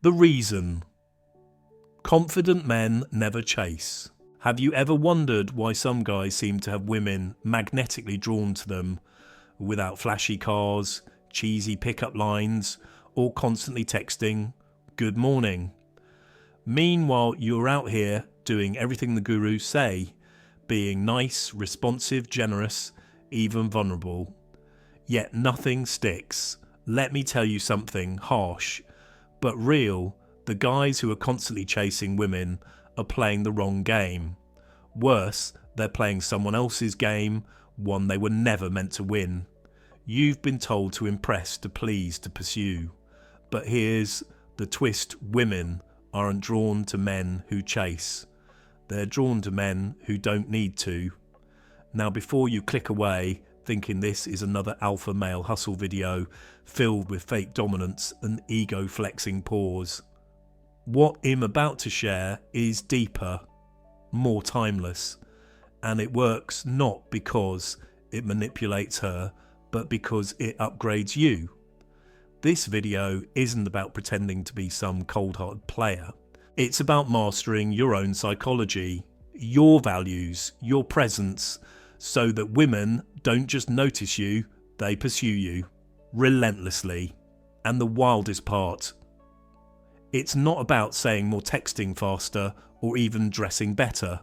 The reason. Confident men never chase. Have you ever wondered why some guys seem to have women magnetically drawn to them without flashy cars, cheesy pickup lines, or constantly texting, "Good morning"? Meanwhile, you're out here doing everything the gurus say, being nice, responsive, generous, even vulnerable. Yet nothing sticks. Let me tell you something harsh, but real. The guys who are constantly chasing women are playing the wrong game. Worse, they're playing someone else's game, one they were never meant to win. You've been told to impress, to please, to pursue. But here's the twist: women aren't drawn to men who chase. They're drawn to men who don't need to. Now, before you click away thinking this is another alpha male hustle video filled with fake dominance and ego flexing pause, what I'm about to share is deeper, more timeless, and it works not because it manipulates her, but because it upgrades you. This video isn't about pretending to be some cold-hearted player. It's about mastering your own psychology, your values, your presence, so that women don't just notice you, they pursue you relentlessly. And the wildest part, it's not about saying more, texting faster, or even dressing better.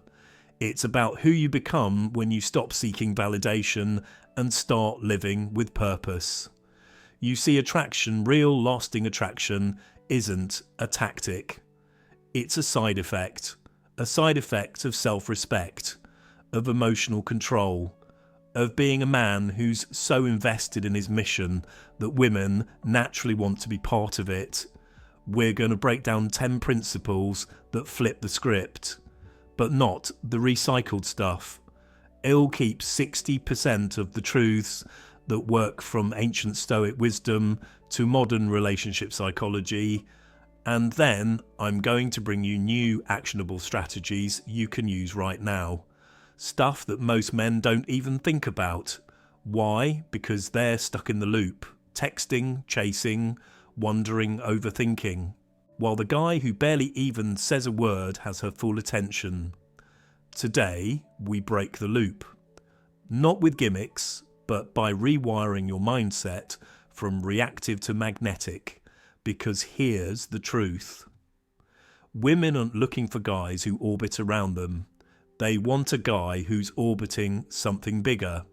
It's about who you become when you stop seeking validation and start living with purpose. You see, attraction, real lasting attraction, isn't a tactic. It's a side effect of self-respect, of emotional control, of being a man who's so invested in his mission that women naturally want to be part of it. We're going to break down 10 principles that flip the script, but not the recycled stuff. It'll keep 60% of the truths that work, from ancient Stoic wisdom to modern relationship psychology, and then I'm going to bring you new actionable strategies you can use right now. Stuff that most men don't even think about. Why? Because they're stuck in the loop, texting, chasing, wondering, overthinking, while the guy who barely even says a word has her full attention. Today, we break the loop. Not with gimmicks, but by rewiring your mindset from reactive to magnetic. Because here's the truth. Women aren't looking for guys who orbit around them. They want a guy who's orbiting something bigger.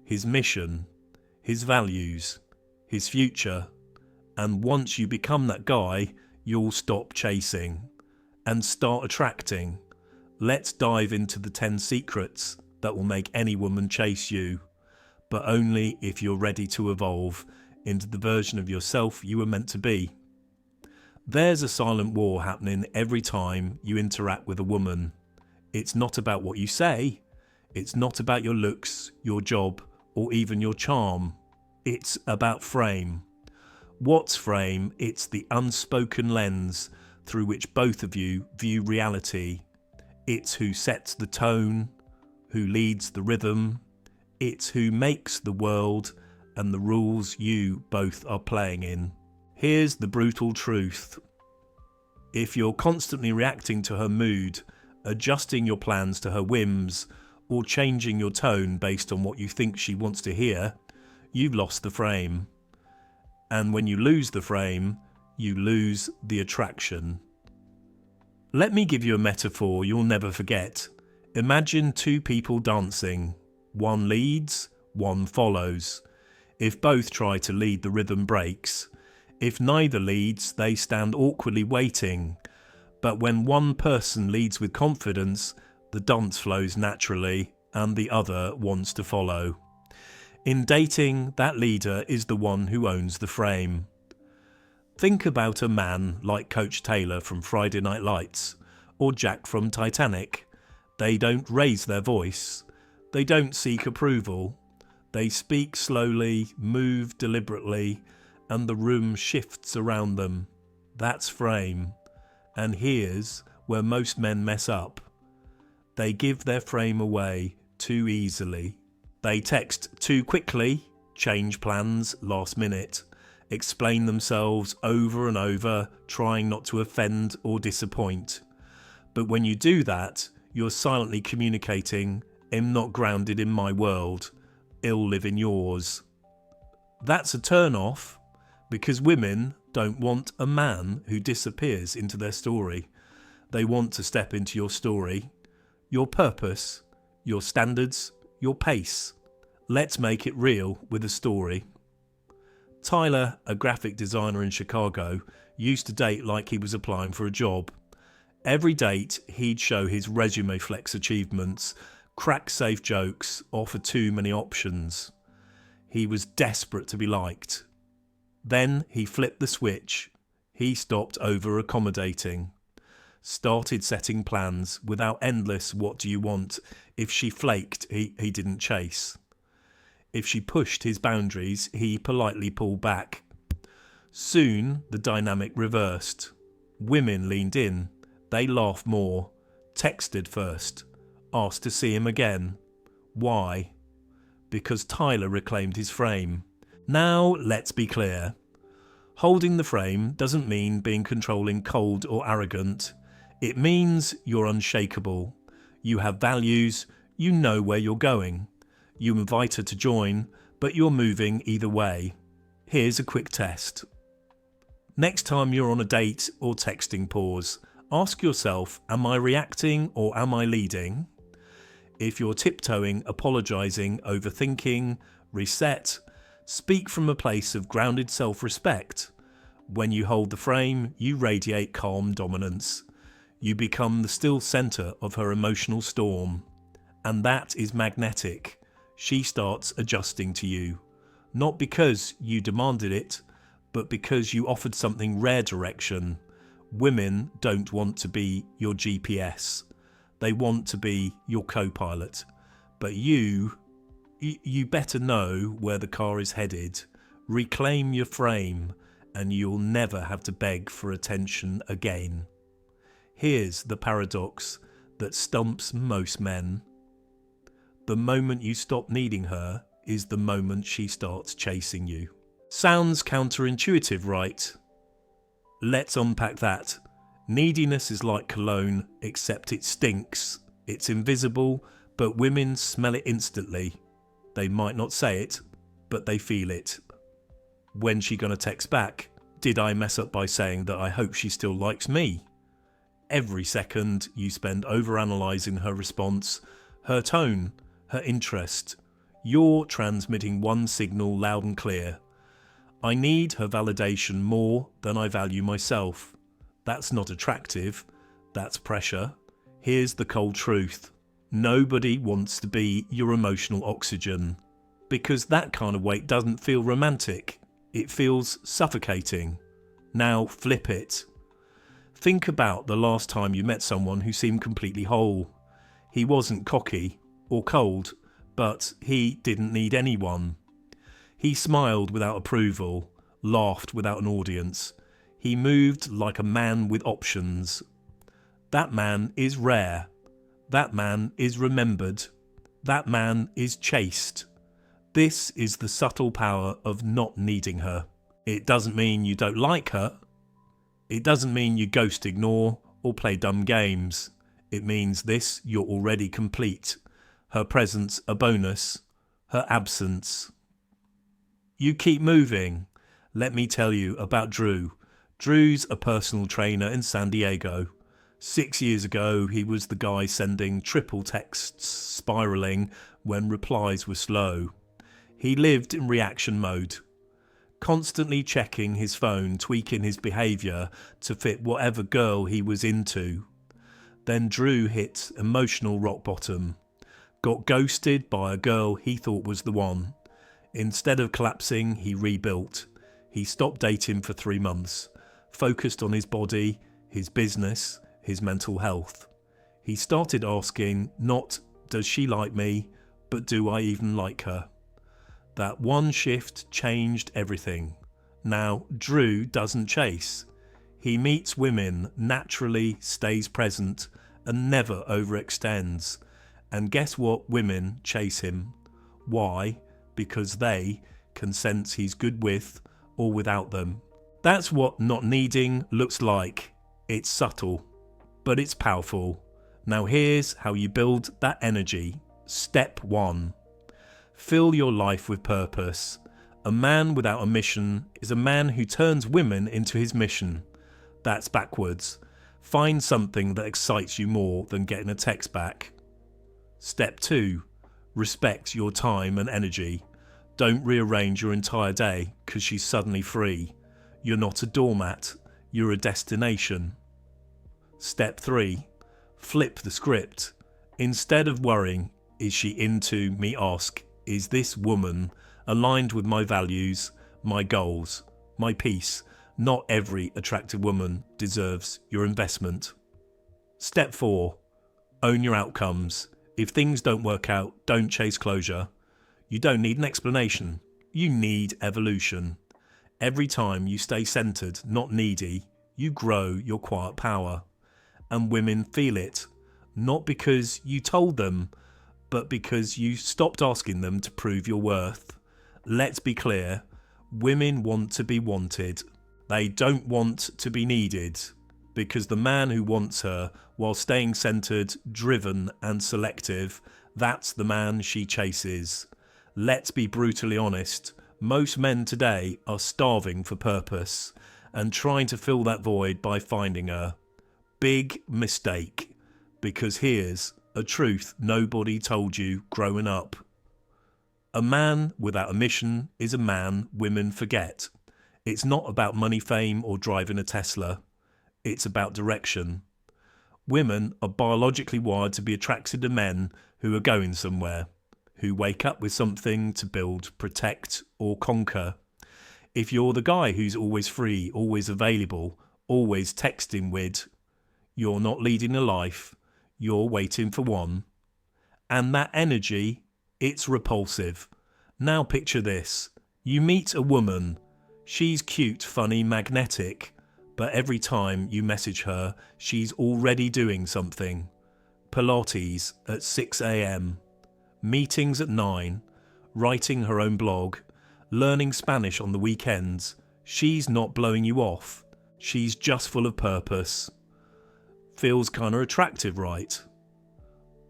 His mission, his values, his future. And once you become that guy, you'll stop chasing and start attracting. Let's dive into the 10 secrets that will make any woman chase you, but only if you're ready to evolve into the version of yourself you were meant to be. There's a silent war happening every time you interact with a woman. It's not about what you say. It's not about your looks, your job, or even your charm. It's about frame. What's frame? It's the unspoken lens through which both of you view reality. It's who sets the tone, who leads the rhythm. It's who makes the world and the rules you both are playing in. Here's the brutal truth. If you're constantly reacting to her mood, adjusting your plans to her whims, or changing your tone based on what you think she wants to hear, you've lost the frame. And when you lose the frame, you lose the attraction. Let me give you a metaphor you'll never forget. Imagine two people dancing. One leads, one follows. If both try to lead, the rhythm breaks. If neither leads, they stand awkwardly waiting. But when one person leads with confidence, the dance flows naturally and the other wants to follow. In dating, that leader is the one who owns the frame. Think about a man like Coach Taylor from Friday Night Lights or Jack from Titanic. They don't raise their voice. They don't seek approval. They speak slowly, move deliberately, and the room shifts around them. That's frame. And here's where most men mess up. They give their frame away too easily. They text too quickly, change plans last minute, explain themselves over and over, trying not to offend or disappoint. But when you do that, you're silently communicating, "I'm not grounded in my world, I'll live in yours." That's a turn-off, because women don't want a man who disappears into their story. They want to step into your story, your purpose, your standards, your pace. Let's make it real with a story. Tyler, a graphic designer in Chicago, used to date like he was applying for a job. Every date, he'd show his resume flex achievements, crack safe jokes, offer too many options. He was desperate to be liked. Then he flipped the switch. He stopped over-accommodating. Started setting plans without endless "what do you want?" If she flaked, he didn't chase. If she pushed his boundaries, he politely pulled back. Soon, the dynamic reversed. Women leaned in. They laughed more. Texted first. Asked to see him again. Why? Because Tyler reclaimed his frame. Now, let's be clear. Holding the frame doesn't mean being controlling, cold or arrogant. It means you're unshakable. You have values. You know where you're going. You invite her to join, but you're moving either way. Here's a quick test. Next time you're on a date or texting pause, ask yourself, am I reacting or am I leading? If you're tiptoeing, apologising, overthinking, reset, speak from a place of grounded self-respect. When you hold the frame, you radiate calm dominance. You become the still centre of her emotional storm. And that is magnetic. She starts adjusting to you. Not because you demanded it, but because you offered something rare direction. Women don't want to be your GPS. They want to be your co-pilot. But you better know where the car is headed. Reclaim your frame, and you'll never have to beg for attention again. Here's the paradox that stumps most men. The moment you stop needing her is the moment she starts chasing you. Sounds counterintuitive, right? Let's unpack that. Neediness is like cologne, except it stinks. It's invisible, but women smell it instantly. They might not say it, but they feel it. When's she gonna text back? Did I mess up by saying that I hope she still likes me? Every second you spend overanalyzing her response, her tone, her interest. You're transmitting one signal loud and clear. I need her validation more than I value myself. That's not attractive. That's pressure. Here's the cold truth. Nobody wants to be your emotional oxygen, because that kind of weight doesn't feel romantic. It feels suffocating. Now flip it. Think about the last time you met someone who seemed completely whole. He wasn't cocky or cold, but he didn't need anyone. He smiled without approval, laughed without an audience. He moved like a man with options. That man is rare. That man is remembered. That man is chaste. This is the subtle power of not needing her. It doesn't mean you don't like her. It doesn't mean you ghost, ignore, or play dumb games. It means this: you're already complete. Her presence a bonus. Her absence. You keep moving. Let me tell you about Drew. Drew's a personal trainer in San Diego. 6 years ago, he was the guy sending triple texts spiralling when replies were slow. He lived in reaction mode, constantly checking his phone, tweaking his behaviour to fit whatever girl he was into. Then Drew hit emotional rock bottom. Got ghosted by a girl he thought was the one. Instead of collapsing, he rebuilt. He stopped dating for 3 months, focused on his body, his business, his mental health. He started asking, not does she like me, but do I even like her? That one shift changed everything. Now, Drew doesn't chase. He meets women, naturally stays present, and never overextends. And guess what? Women chase him. Why? Because they can sense he's good with, or without them. That's what not needing looks like. It's subtle, but it's powerful. Now here's how you build that energy. Step 1. Fill your life with purpose. A man without a mission is a man who turns women into his mission. That's backwards. Find something that excites you more than getting a text back. Step 2. Respect your time and energy. Don't rearrange your entire day because she's suddenly free. You're not a doormat, you're a destination. Step 3. Flip the script. Instead of worrying, is she into me, ask, is this woman aligned with my values, my goals, my peace? Not every attractive woman deserves your investment. Step 4. Own your outcomes. If things don't work out, don't chase closure. You don't need an explanation. You need evolution. Every time you stay centered, not needy, you grow your quiet power. And women feel it, not because you told them, but because you stopped asking them to prove your worth. Let's be clear, women want to be wanted. They don't want to be needed, because the man who wants her while staying centered, driven and selective, that's the man she chases. Let's be brutally honest, most men today are starving for purpose and trying to fill that void by finding her. Big mistake, because here's a truth nobody told you growing up. A man without a mission is a man women forget. It's not about money, fame, or driving a Tesla. It's about direction. Women are biologically wired to be attracted to men who are going somewhere, who wake up with something to build, protect, or conquer. If you're the guy who's always free, always available, always texting with, you're not leading a life, you're waiting for one. And that energy, it's repulsive. Now picture this. You meet a woman. She's cute, funny, magnetic. But every time you message her, she's already doing something. Pilates at 6 a.m. Meetings at 9. Writing her own blog. Learning Spanish on the weekends. She's not blowing you off. She's just full of purpose. Feels kind of attractive, right?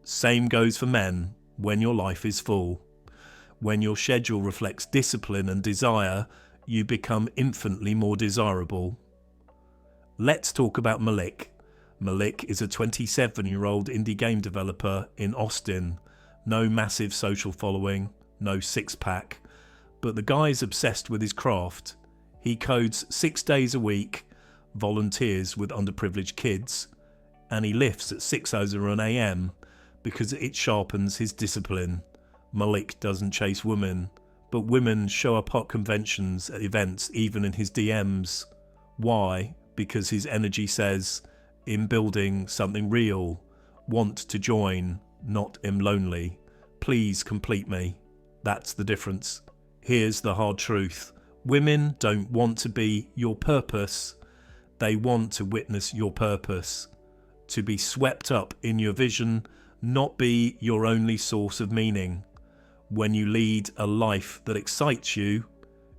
Same goes for men when your life is full. When your schedule reflects discipline and desire, you become infinitely more desirable. Let's talk about Malik. Malik is a 27-year-old indie game developer in Austin. No massive social following, no six-pack, but the guy's obsessed with his craft. He codes 6 days a week, volunteers with underprivileged kids, and he lifts at 6:01 a.m. because it sharpens his discipline. Malik doesn't chase women, but women show up at conventions, at events, even in his DMs. Why? Because his energy says, in building something real, want to join, not am lonely. Please complete me. That's the difference. Here's the hard truth. Women don't want to be your purpose. They want to witness your purpose. To be swept up in your vision, not be your only source of meaning. When you lead a life that excites you,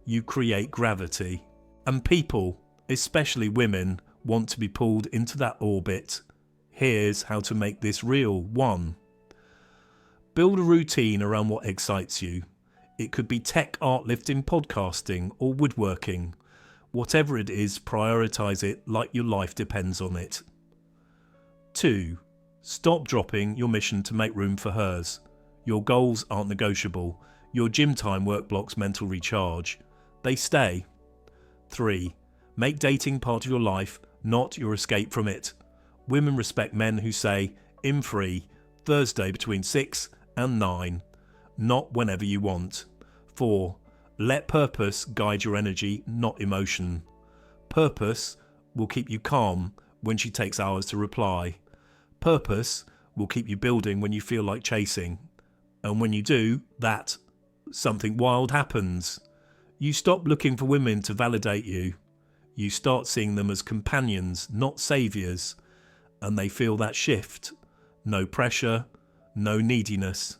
you create gravity. And people, especially women, want to be pulled into that orbit. Here's how to make this real. 1. Build a routine around what excites you. It could be tech, art, lifting, podcasting, or woodworking. Whatever it is, prioritize it like your life depends on it. 2. Stop dropping your mission to make room for hers. Your goals aren't negotiable. Your gym time work blocks mental recharge. They stay. 3. Make dating part of your life, not your escape from it. Women respect men who say, "I'm free, Thursday between 6 and 9. Not whenever you want. 4. Let purpose guide your energy, not emotion. Purpose will keep you calm when she takes hours to reply. Purpose will keep you building when you feel like chasing. And when you do that, something wild happens. You stop looking for women to validate you. You start seeing them as companions, not saviours. And they feel that shift. No pressure, no neediness,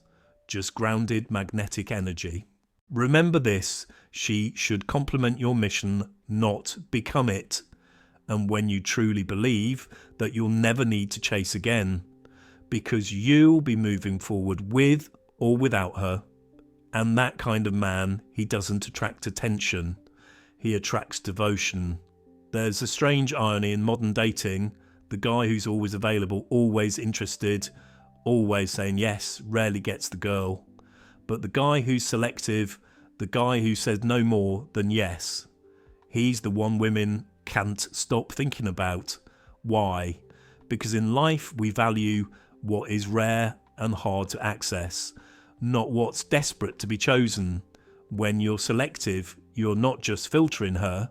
just grounded magnetic energy. Remember this, she should complement your mission, not become it. And when you truly believe that you'll never need to chase again, because you'll be moving forward with or without her. And that kind of man, he doesn't attract attention, he attracts devotion. There's a strange irony in modern dating. The guy who's always available, always interested, always saying yes, rarely gets the girl. But the guy who's selective, the guy who says no more than yes, he's the one women can't stop thinking about. Why? Because in life we value what is rare and hard to access, not what's desperate to be chosen. When you're selective, you're not just filtering her,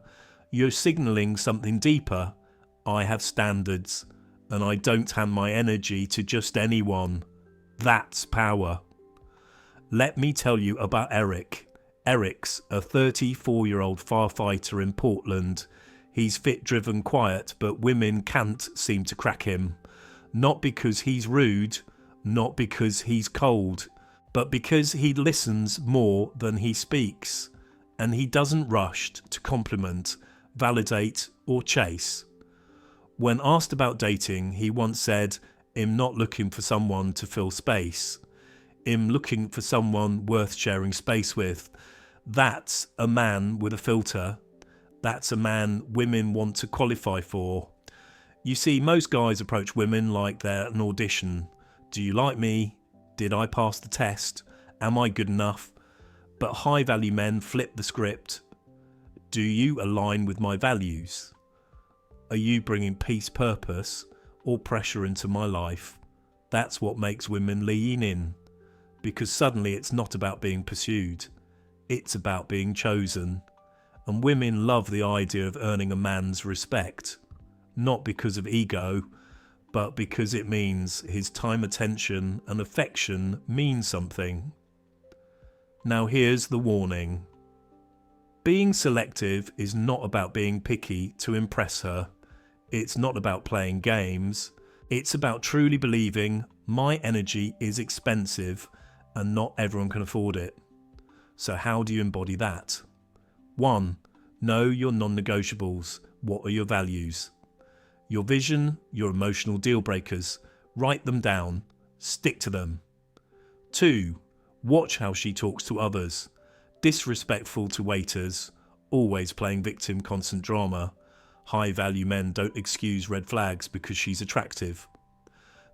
you're signalling something deeper. I have standards, and I don't hand my energy to just anyone. That's power. Let me tell you about Eric. Eric's a 34-year-old firefighter in Portland. He's fit, driven, quiet, but women can't seem to crack him. Not because he's rude, not because he's cold, but because he listens more than he speaks, and he doesn't rush to compliment, validate, or chase. When asked about dating, he once said, "I'm not looking for someone to fill space. I'm looking for someone worth sharing space with." That's a man with a filter. That's a man women want to qualify for. You see, most guys approach women like they're an audition. Do you like me? Did I pass the test? Am I good enough? But high-value men flip the script. Do you align with my values? Are you bringing peace, purpose, or pressure into my life? That's what makes women lean in. Because suddenly it's not about being pursued. It's about being chosen. And women love the idea of earning a man's respect. Not because of ego, but because it means his time, attention, and affection mean something. Now here's the warning. Being selective is not about being picky to impress her. It's not about playing games. It's about truly believing my energy is expensive and not everyone can afford it. So how do you embody that? 1. Know your non-negotiables. What are your values? Your vision, your emotional deal breakers. Write them down. Stick to them. 2. Watch how she talks to others. Disrespectful to waiters. Always playing victim, constant drama. High-value men don't excuse red flags because she's attractive.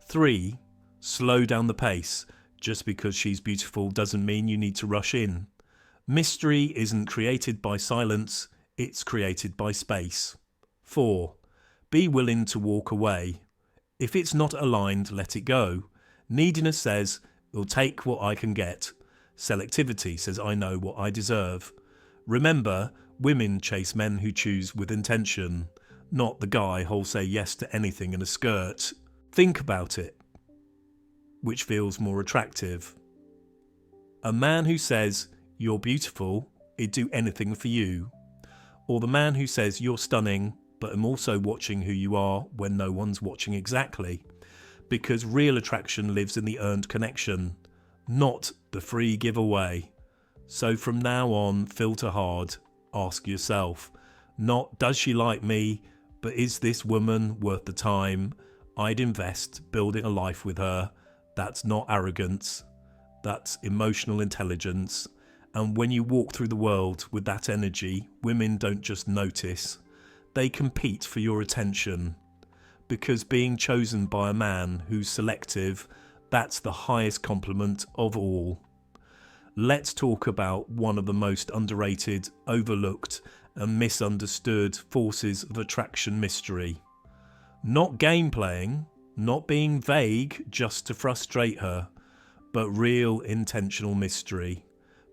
3. Slow down the pace. Just because she's beautiful doesn't mean you need to rush in. Mystery isn't created by silence, it's created by space. 4. Be willing to walk away. If it's not aligned, let it go. Neediness says, "I'll take what I can get." Selectivity says, "I know what I deserve." Remember, women chase men who choose with intention, not the guy who'll say yes to anything in a skirt. Think about it. Which feels more attractive? A man who says, "You're beautiful, he'd do anything for you." Or the man who says, "You're stunning, but I'm also watching who you are," when no one's watching exactly. Because real attraction lives in the earned connection, not the free giveaway. So from now on, filter hard. Ask yourself, not does she like me, but is this woman worth the time I'd invest building a life with her? That's not arrogance. That's emotional intelligence. And when you walk through the world with that energy, women don't just notice. They compete for your attention. Because being chosen by a man who's selective, that's the highest compliment of all. Let's talk about one of the most underrated, overlooked, and misunderstood forces of attraction mystery. Not game playing, not being vague just to frustrate her, but real intentional mystery.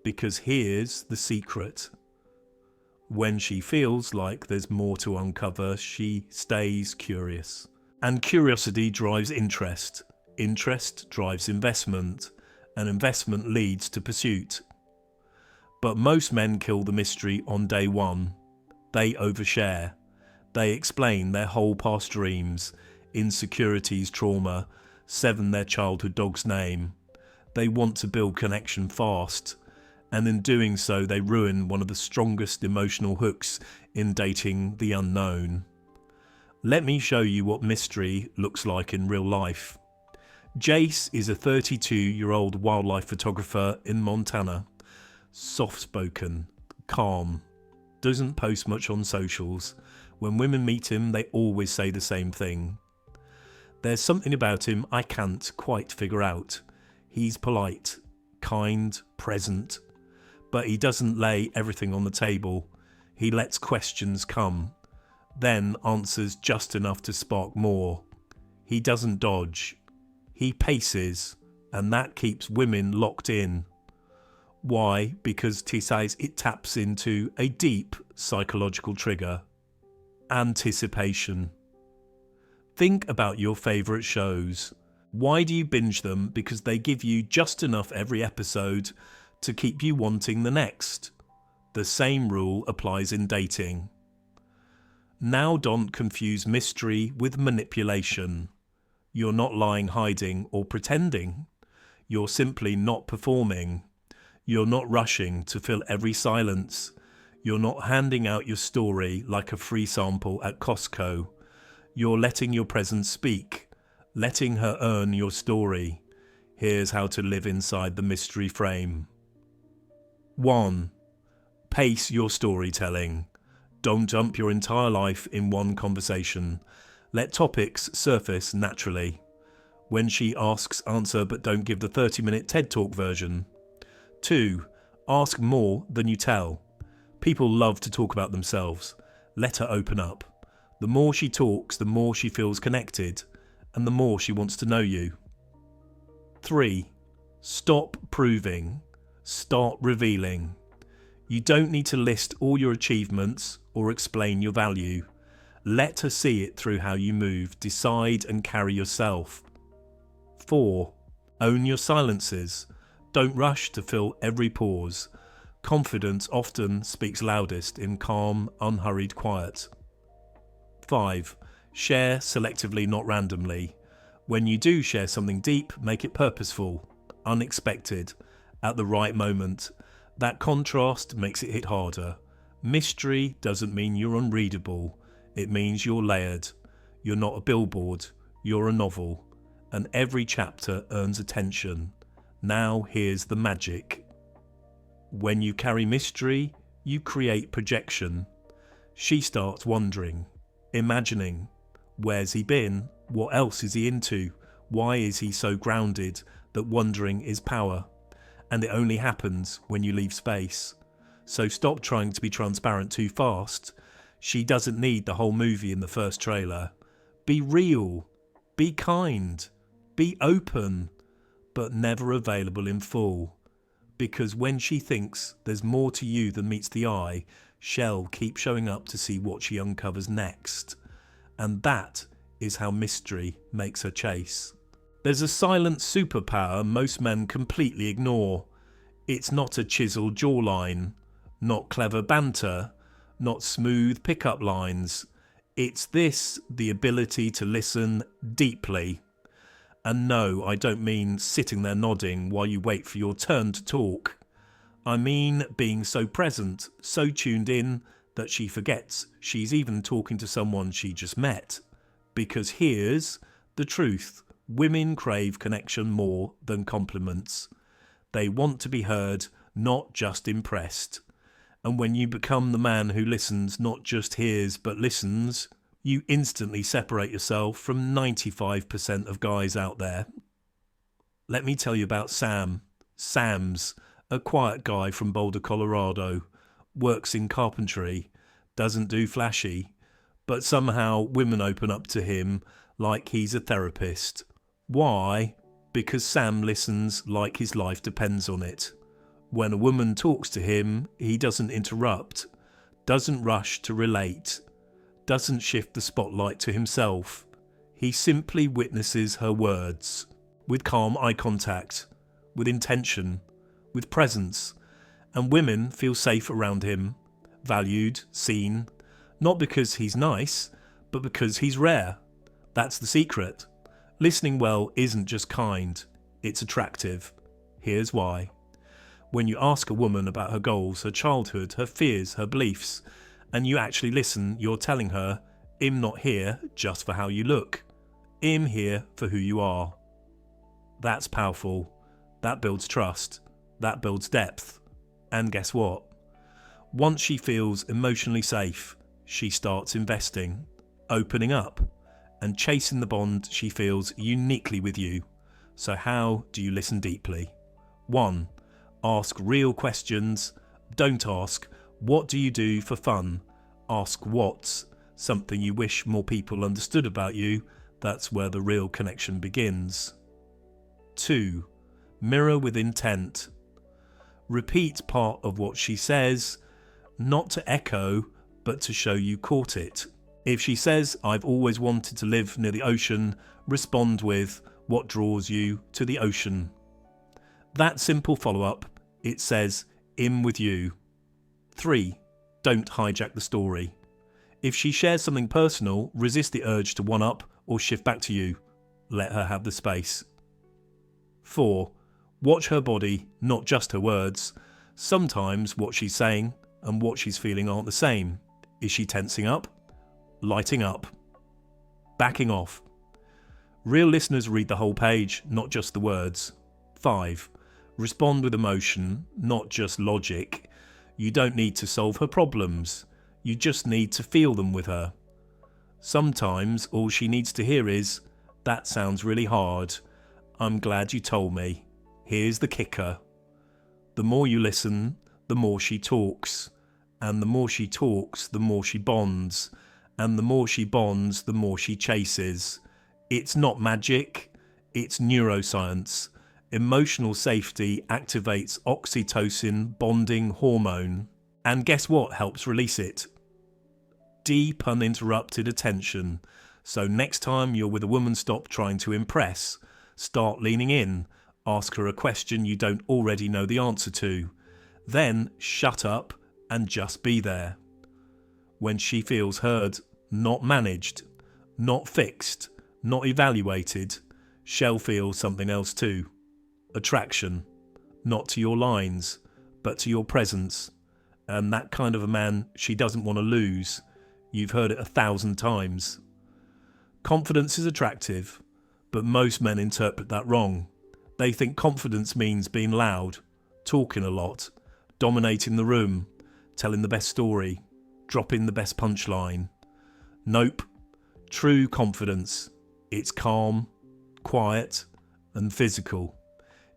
Because here's the secret. When she feels like there's more to uncover, she stays curious. And curiosity drives interest. Interest drives investment. And investment leads to pursuit. But most men kill the mystery on day one. They overshare. They explain their whole past dreams, insecurities, trauma, 7 their childhood dog's name. They want to build connection fast. and in doing so they ruin one of the strongest emotional hooks in dating the unknown. Let me show you what mystery looks like in real life. Jace is a 32-year-old wildlife photographer in Montana. Soft-spoken, calm, doesn't post much on socials. When women meet him, they always say the same thing. There's something about him I can't quite figure out. He's polite, kind, present, but he doesn't lay everything on the table. He lets questions come, then answers just enough to spark more. He doesn't dodge. He paces, and that keeps women locked in. Why? Because he says it taps into a deep psychological trigger. Anticipation. Think about your favourite shows. Why do you binge them? Because they give you just enough every episode to keep you wanting the next. The same rule applies in dating. Now don't confuse mystery with manipulation. You're not lying, hiding, or pretending. You're simply not performing. You're not rushing to fill every silence. You're not handing out your story like a free sample at Costco. You're letting your presence speak, letting her earn your story. Here's how to live inside the mystery frame. 1. Pace your storytelling. Don't dump your entire life in one conversation. Let topics surface naturally. When she asks, answer, but don't give the 30-minute TED Talk version. 2. Ask more than you tell. People love to talk about themselves. Let her open up. The more she talks, the more she feels connected, and the more she wants to know you. 3. Stop proving. Start revealing. You don't need to list all your achievements or explain your value. Let her see it through how you move, decide and carry yourself. 4. Own your silences. Don't rush to fill every pause. Confidence often speaks loudest in calm, unhurried quiet. 5. Share selectively, not randomly. When you do share something deep, make it purposeful, unexpected, at the right moment. That contrast makes it hit harder. Mystery doesn't mean you're unreadable. It means you're layered. You're not a billboard. You're a novel. And every chapter earns attention. Now here's the magic. When you carry mystery, you create projection. She starts wondering, imagining. Where's he been? What else is he into? Why is he so grounded that wondering is power? And it only happens when you leave space. So stop trying to be transparent too fast. She doesn't need the whole movie in the first trailer. Be real. Be kind. Be open. But never available in full. Because when she thinks there's more to you than meets the eye, she'll keep showing up to see what she uncovers next. And that is how mystery makes her chase. There's a silent superpower most men completely ignore. It's not a chiseled jawline, not clever banter, not smooth pickup lines. It's this, the ability to listen deeply. And no, I don't mean sitting there nodding while you wait for your turn to talk. I mean being so present, so tuned in, that she forgets she's even talking to someone she just met. Because here's the truth. Women crave connection more than compliments. They want to be heard, not just impressed. And when you become the man who listens, not just hears, but listens, you instantly separate yourself from 95% of guys out there. Let me tell you about Sam. Sam's a quiet guy from Boulder, Colorado, works in carpentry, doesn't do flashy, but somehow women open up to him like he's a therapist. Why? Because Sam listens like his life depends on it. When a woman talks to him, he doesn't interrupt, doesn't rush to relate, doesn't shift the spotlight to himself. He simply witnesses her words, with calm eye contact, with intention, with presence, and women feel safe around him, valued, seen, not because he's nice, but because he's rare. That's the secret. Listening well isn't just kind, it's attractive. Here's why. When you ask a woman about her goals, her childhood, her fears, her beliefs, and you actually listen, you're telling her, I'm not here just for how you look. I'm here for who you are. That's powerful. That builds trust. That builds depth. And guess what? Once she feels emotionally safe, she starts investing, opening up, and chasing the bond she feels uniquely with you. So how do you listen deeply? 1. Ask real questions. Don't ask, what do you do for fun? Ask what's something you wish more people understood about you. That's where the real connection begins. 2. Mirror with intent. Repeat part of what she says, not to echo, but to show you caught it. If she says, I've always wanted to live near the ocean, respond with, what draws you to the ocean? That simple follow-up, it says, I'm with you. 3. Don't hijack the story. If she shares something personal, resist the urge to one-up or shift back to you. Let her have the space. 4. Watch her body, not just her words. Sometimes what she's saying and what she's feeling aren't the same. Is she tensing up? Lighting up? Backing off? Real listeners read the whole page, not just the words. 5. Respond with emotion, not just logic. You don't need to solve her problems. You just need to feel them with her. Sometimes all she needs to hear is, that sounds really hard. I'm glad you told me. Here's the kicker. The more you listen, the more she talks. And the more she talks, the more she bonds. And the more she bonds, the more she chases. It's not magic, it's neuroscience. Emotional safety activates oxytocin bonding hormone. And guess what helps release it? Deep uninterrupted attention. So next time you're with a woman, stop trying to impress. Start leaning in. Ask her a question you don't already know the answer to. Then shut up and just be there. When she feels heard, not managed, not fixed, not evaluated, she'll feel something else too. Attraction, not to your lines, but to your presence. And that kind of a man she doesn't want to lose. You've heard it 1,000 times. Confidence is attractive, but most men interpret that wrong. They think confidence means being loud, talking a lot, dominating the room, telling the best story, dropping the best punchline. Nope. True confidence. It's calm, quiet, and physical.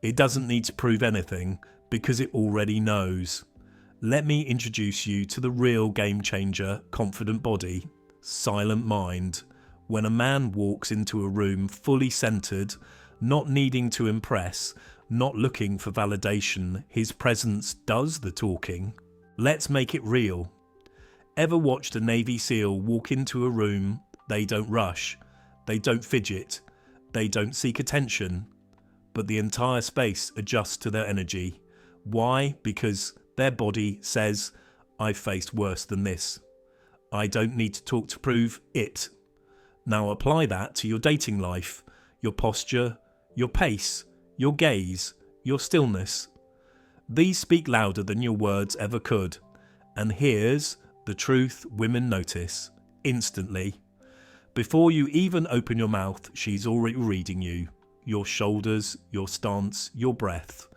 It doesn't need to prove anything because it already knows. Let me introduce you to the real game changer, confident body, silent mind. When a man walks into a room fully centered, not needing to impress, not looking for validation, his presence does the talking. Let's make it real. Ever watched a Navy SEAL walk into a room? They don't rush, they don't fidget, they don't seek attention, but the entire space adjusts to their energy. Why? Because their body says, I've faced worse than this. I don't need to talk to prove it. Now apply that to your dating life, your posture, your pace, your gaze, your stillness. These speak louder than your words ever could. And here's the truth women notice instantly. Before you even open your mouth, she's already reading you. Your shoulders, your stance, your breath.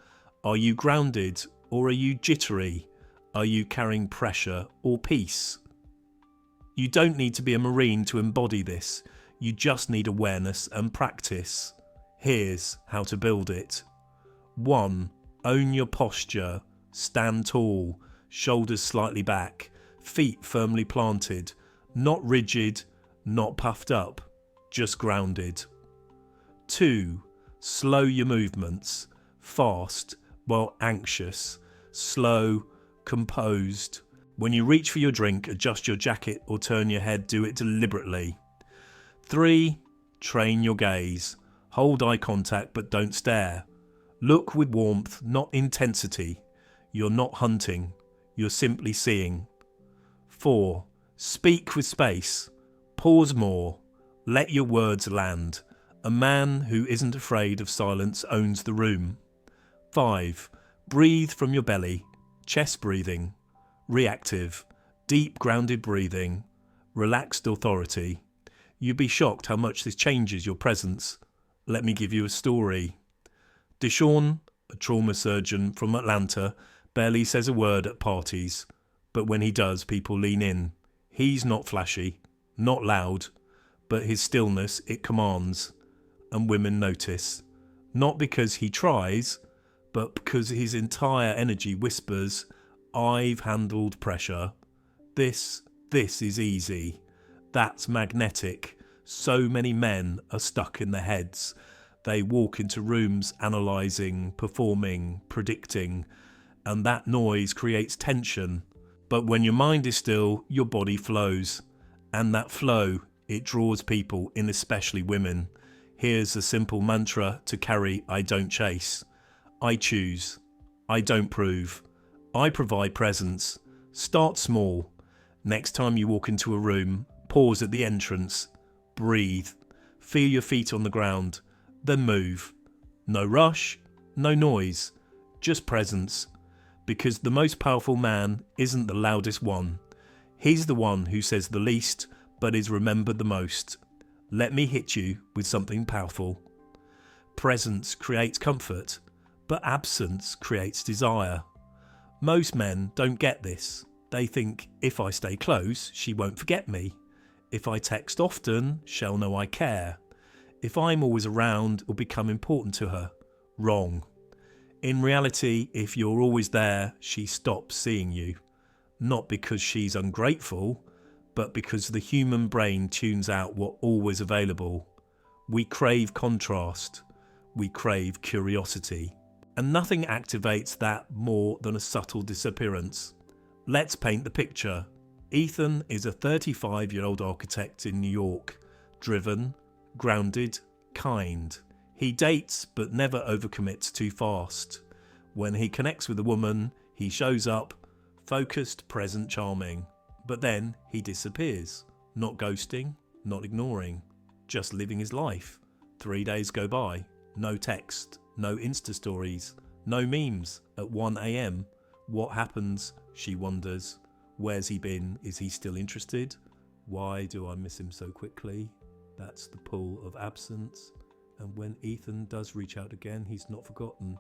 Are you grounded or are you jittery? Are you carrying pressure or peace? You don't need to be a Marine to embody this. You just need awareness and practice. Here's how to build it. 1. Own your posture. Stand tall, shoulders slightly back, feet firmly planted, not rigid, not puffed up, just grounded. 2. Slow your movements. Fast, while anxious. Slow, composed. When you reach for your drink, adjust your jacket or turn your head, do it deliberately. 3. Train your gaze. Hold eye contact but don't stare. Look with warmth, not intensity. You're not hunting, you're simply seeing. 4. Speak with space. Pause more. Let your words land. A man who isn't afraid of silence owns the room. 5. Breathe from your belly, chest breathing, reactive, deep grounded breathing, relaxed authority. You'd be shocked how much this changes your presence. Let me give you a story. Deshawn, a trauma surgeon from Atlanta, barely says a word at parties, but when he does, people lean in. He's not flashy, not loud, but his stillness, it commands, and women notice. Not because he tries, but because his entire energy whispers, I've handled pressure. This is easy. That's magnetic. So many men are stuck in their heads. They walk into rooms analysing, performing, predicting, and that noise creates tension. But when your mind is still, your body flows. And that flow, it draws people in, especially women. Here's a simple mantra to carry: I don't chase. I choose. I don't prove. I provide presence. Start small. Next time you walk into a room, pause at the entrance. Breathe. Feel your feet on the ground. Then move. No rush, no noise, just presence. Because the most powerful man isn't the loudest one. He's the one who says the least, but is remembered the most. Let me hit you with something powerful. Presence creates comfort, but absence creates desire. Most men don't get this. They think, if I stay close, she won't forget me. If I text often, she'll know I care. If I'm always around, it'll become important to her. Wrong. In reality, if you're always there, she stops seeing you. Not because she's ungrateful, but because the human brain tunes out what's always available. We crave contrast. We crave curiosity. And nothing activates that more than a subtle disappearance. Let's paint the picture. Ethan is a 35-year-old architect in New York. Driven, grounded, kind. He dates but never overcommits too fast. When he connects with a woman, he shows up, focused, present, charming. But then he disappears. Not ghosting, not ignoring, just living his life. 3 days go by. No text, no Insta stories, no memes at 1 a.m. What happens? She wonders. Where's he been? Is he still interested? Why do I miss him so quickly? That's the pull of absence. And when Ethan does reach out again, he's not forgotten.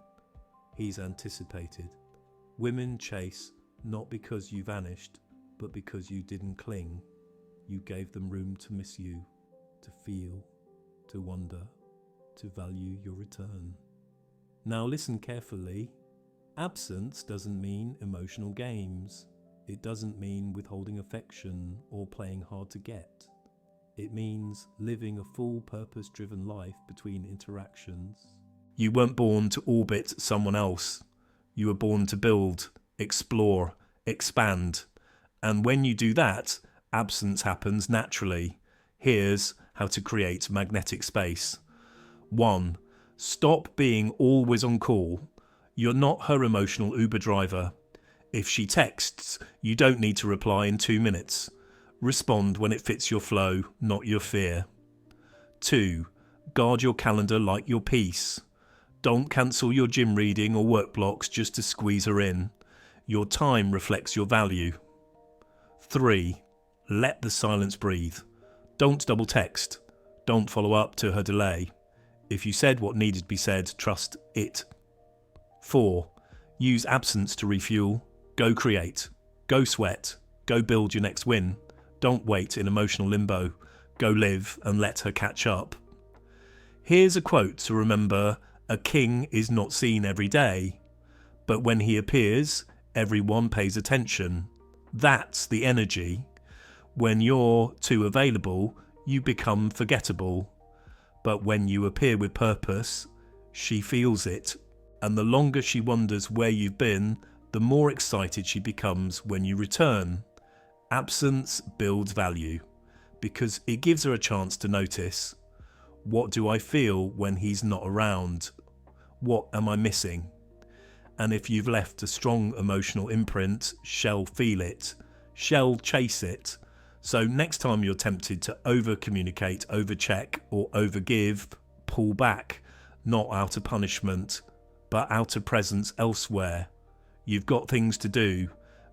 He's anticipated. Women chase not because you vanished, but because you didn't cling. You gave them room to miss you, to feel, to wonder, to value your return. Now listen carefully. Absence doesn't mean emotional games. It doesn't mean withholding affection or playing hard to get. It means living a full purpose-driven life between interactions. You weren't born to orbit someone else. You were born to build, explore, expand. And when you do that, absence happens naturally. Here's how to create magnetic space. 1. Stop being always on call. You're not her emotional Uber driver. If she texts, you don't need to reply in 2 minutes. Respond when it fits your flow, not your fear. 2. Guard your calendar like your peace. Don't cancel your gym reading or work blocks just to squeeze her in. Your time reflects your value. 3. Let the silence breathe. Don't double text. Don't follow up to her delay. If you said what needed to be said, trust it. 4. Use absence to refuel. Go create. Go sweat. Go build your next win. Don't wait in emotional limbo. Go live and let her catch up. Here's a quote to remember: a king is not seen every day, but when he appears, everyone pays attention. That's the energy. When you're too available, you become forgettable. But when you appear with purpose, she feels it. And the longer she wonders where you've been, the more excited she becomes when you return. Absence builds value because it gives her a chance to notice. What do I feel when he's not around? What am I missing? And if you've left a strong emotional imprint, she'll feel it. She'll chase it. So next time you're tempted to over-communicate, over-check or over-give, pull back, not out of punishment, but outer presence elsewhere. You've got things to do,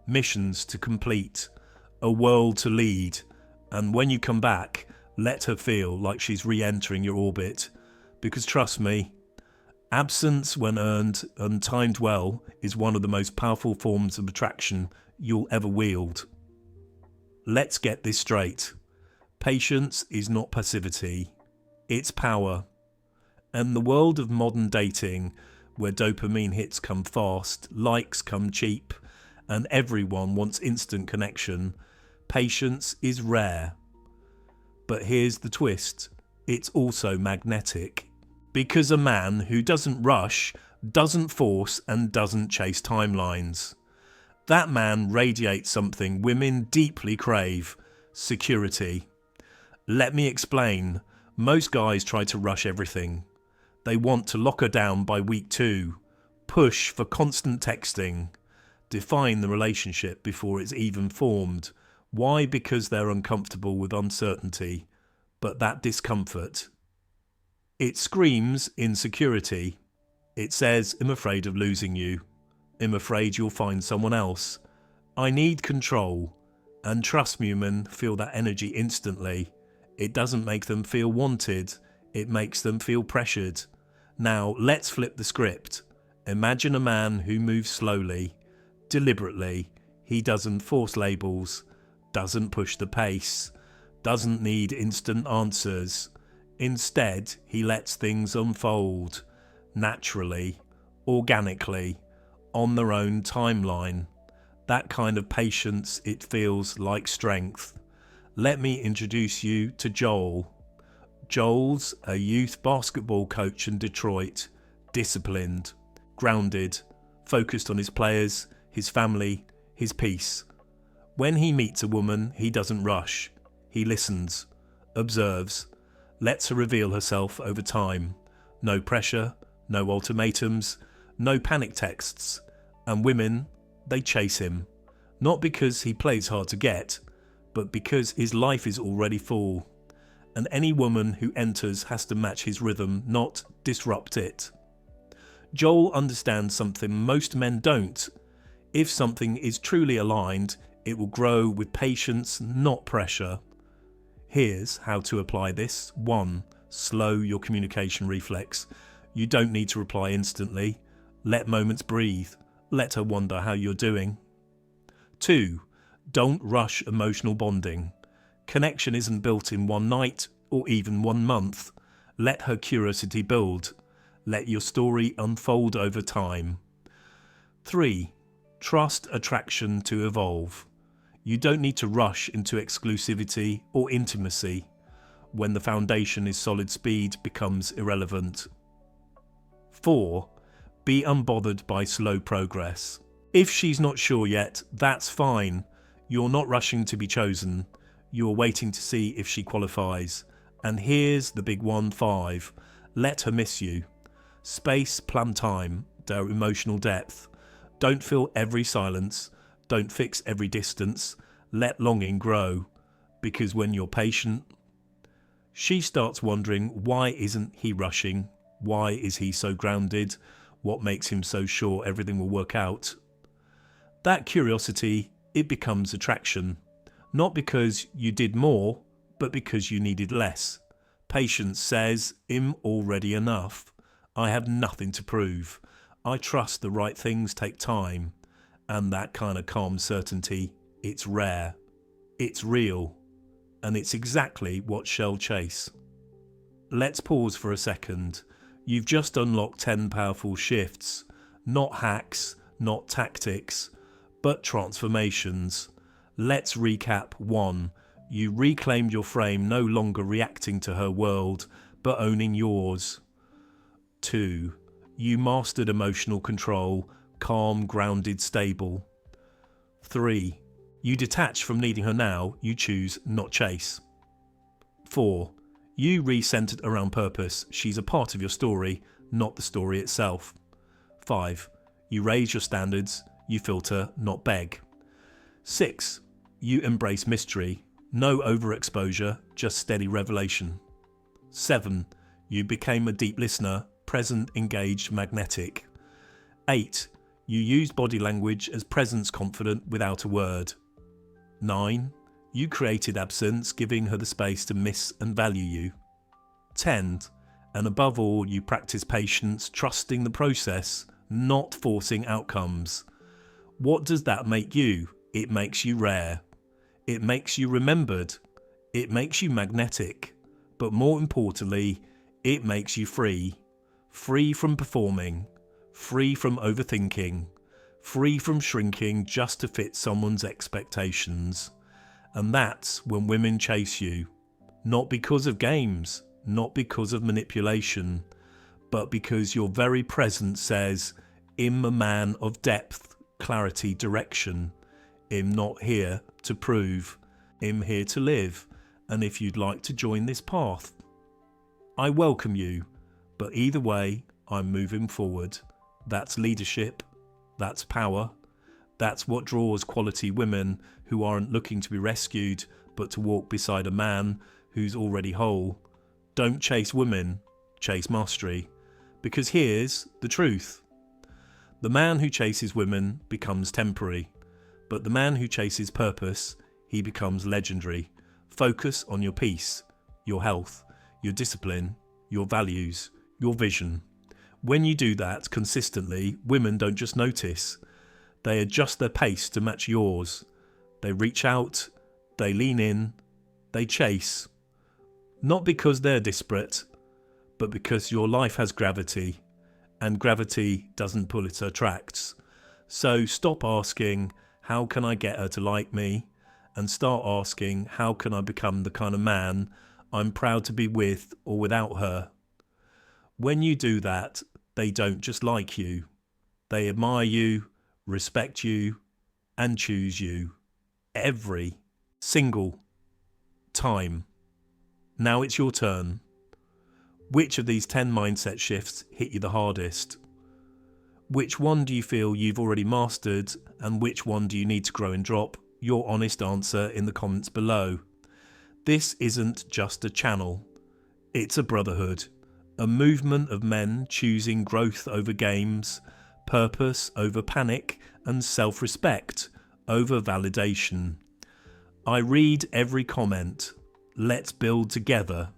missions to complete, a world to lead, and when you come back, let her feel like she's re-entering your orbit. Because trust me, absence when earned and timed well is one of the most powerful forms of attraction you'll ever wield. Let's get this straight. Patience is not passivity, it's power. And the world of modern dating, where dopamine hits come fast, likes come cheap, and everyone wants instant connection, patience is rare. But here's the twist, it's also magnetic. Because a man who doesn't rush, doesn't force, and doesn't chase timelines. That man radiates something women deeply crave, security. Let me explain. Most guys try to rush everything. They want to lock her down by week 2, push for constant texting, define the relationship before it's even formed. Why? Because they're uncomfortable with uncertainty, but that discomfort. It screams insecurity. It says, I'm afraid of losing you. I'm afraid you'll find someone else. I need control. And trust me, women feel that energy instantly. It doesn't make them feel wanted. It makes them feel pressured. Now, let's flip the script. Imagine a man who moves slowly, deliberately. He doesn't force labels, doesn't push the pace, doesn't need instant answers. Instead, he lets things unfold, naturally, organically, on their own timeline. That kind of patience, it feels like strength. Let me introduce you to Joel. Joel's a youth basketball coach in Detroit, disciplined, grounded, focused on his players, his family, his peace. When he meets a woman, he doesn't rush. He listens, observes, lets her reveal herself over time. No pressure, no ultimatums, no panic texts. And women, they chase him. Not because he plays hard to get, but because his life is already full. And any woman who enters has to match his rhythm, not disrupt it. Joel understands something most men don't. If something is truly aligned, it will grow with patience, not pressure. Here's how to apply this. 1. Slow your communication reflex. You don't need to reply instantly. Let moments breathe. Let her wonder how you're doing. 2. Don't rush emotional bonding. Connection isn't built in one night or even 1 month. Let her curiosity build. Let your story unfold over time. 3. Trust attraction to evolve. You don't need to rush into exclusivity or intimacy. When the foundation is solid, speed becomes irrelevant. 4. Be unbothered by slow progress. If she's not sure yet, that's fine. You're not rushing to be chosen. You're waiting to see if she qualifies. And here's the big one. 5. Let her miss you. Space, plan time, their emotional depth. Don't fill every silence. Don't fix every distance. Let longing grow. Because when you're patient, she starts wondering, why isn't he rushing? Why is he so grounded? What makes him so sure everything will work out? That curiosity, it becomes attraction. Not because you did more, but because you needed less. Patience says, I'm already enough. I have nothing to prove. I trust the right things take time. And that kind of calm certainty, it's rare. It's real. And it's exactly what she'll chase. Let's pause for a second. You've just unlocked 10 powerful shifts. Not hacks, not tactics, but transformations. Let's recap. 1. You reclaimed your frame, no longer reacting to her world, but owning yours. 2. You mastered emotional control, calm, grounded, stable. 3. You detach from needing her now, you choose not chase. 4. You recentered around purpose, she's a part of your story, not the story itself. 5. You raise your standards, you filter, not beg. 6. You embrace mystery, no overexposure, just steady revelation. 7. You became a deep listener, present, engaged, magnetic. 8. You use body language as presence confident without a word. 9. You created absence, giving her the space to miss and value you. 10. And above all, you practice patience, trusting the process, not forcing outcomes. What does that make you? It makes you rare. It makes you remembered. It makes you magnetic. But more importantly, it makes you free. Free from performing. Free from overthinking. Free from shrinking just to fit someone's expectations. And that's when women chase you. Not because of games, not because of manipulation, but because your very presence says, I'm a man of depth, clarity, direction. I'm not here to prove. I'm here to live. And if you'd like to join this path, I welcome you. But either way, I'm moving forward. That's leadership. That's power. That's what draws quality women who aren't looking to be rescued, but to walk beside a man who's already whole. Don't chase women, chase mastery. Because here's the truth. The man who chases women becomes temporary, but the man who chases purpose, he becomes legendary. Focus on your peace, your health, your discipline, your values, your vision. When you do that consistently, women don't just notice. They adjust their pace to match yours. They reach out, they lean in, they chase. Not because they're disparate, but because your life has gravity, and gravity doesn't pull, it attracts. So stop asking, how can I get her to like me? And start asking, how can I become the kind of man I'm proud to be with or without her? When you do that, they don't just like you. They admire you, respect you, and choose you. Every single time. Now it's your turn. Which of these 10 mindset shifts hit you the hardest? Which one do you feel you've already mastered, and which one do you need to grow and drop? Your honest answer in the comments below. This isn't just a channel. It's a brotherhood. A movement of men choosing growth over games, purpose over panic, and self-respect over validation. I read every comment. Let's build together.